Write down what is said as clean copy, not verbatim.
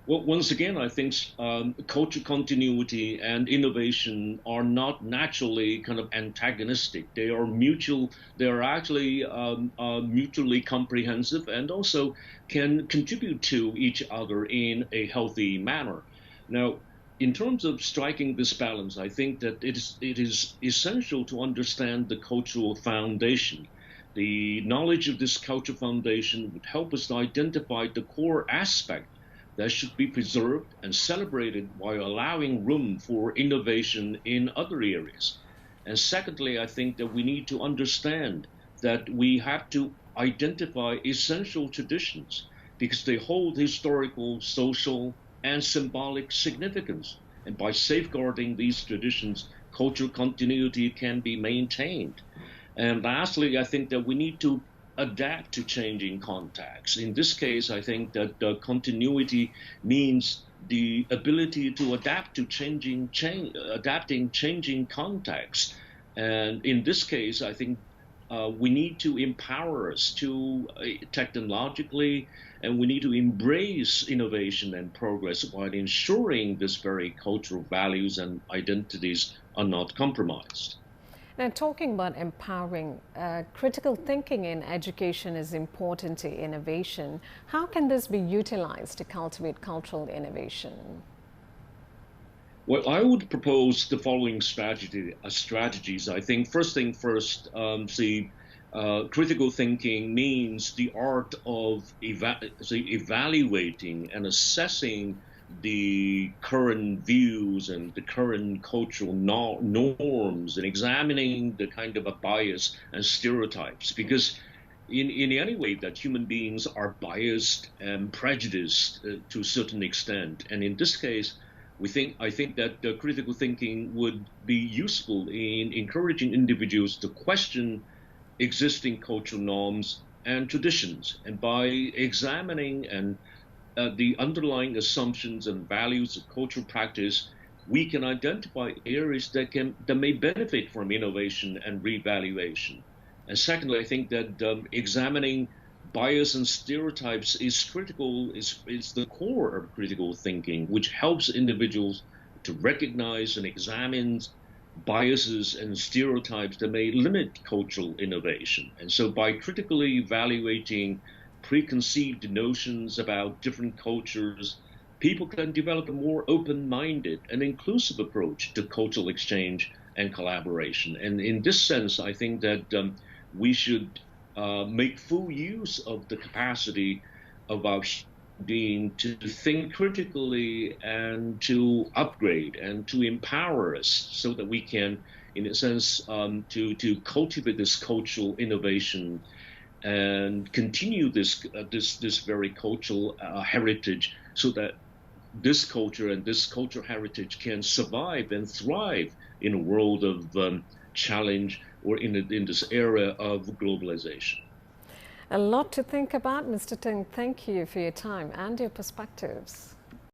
Well, once again, I think culture continuity and innovation are not naturally kind of antagonistic. They are mutual. They are actually mutually comprehensive and also can contribute to each other in a healthy manner. Now, in terms of striking this balance, I think that it is essential to understand the cultural foundation. The knowledge of this cultural foundation would help us to identify the core aspect that should be preserved and celebrated while allowing room for innovation in other areas. And secondly, I think that we need to understand that we have to identify essential traditions because they hold historical, social, and symbolic significance. And by safeguarding these traditions, cultural continuity can be maintained. And lastly, I think that we need to adapt to changing contexts. In this case, I think that continuity means the ability to adapt to adapting changing contexts. And in this case, I think we need to empower us to technologically, and we need to embrace innovation and progress while ensuring this very cultural values and identities are not compromised. Now, talking about empowering, critical thinking in education is important to innovation. How can this be utilized to cultivate cultural innovation? Well, I would propose the following strategies. I think first thing first, critical thinking means the art of evaluating and assessing the current views and the current cultural norms and examining the kind of a bias and stereotypes. Because in any way that human beings are biased and prejudiced to a certain extent. And in this case, I think that critical thinking would be useful in encouraging individuals to question existing cultural norms and traditions. And by examining and the underlying assumptions and values of cultural practice, we can identify areas that may benefit from innovation and revaluation. And secondly, I think that examining bias and stereotypes is critical, is the core of critical thinking, which helps individuals to recognize and examine biases and stereotypes that may limit cultural innovation. And so by critically evaluating preconceived notions about different cultures, people can develop a more open-minded and inclusive approach to cultural exchange and collaboration. And in this sense, I think that we should make full use of the capacity of our being to think critically and to upgrade and to empower us so that we can, in a sense, to cultivate this cultural innovation and continue this very cultural heritage, so that this culture and this cultural heritage can survive and thrive in a world of challenge, or in this era of globalization. A lot to think about, Mr. Teng. Thank you for your time and your perspectives.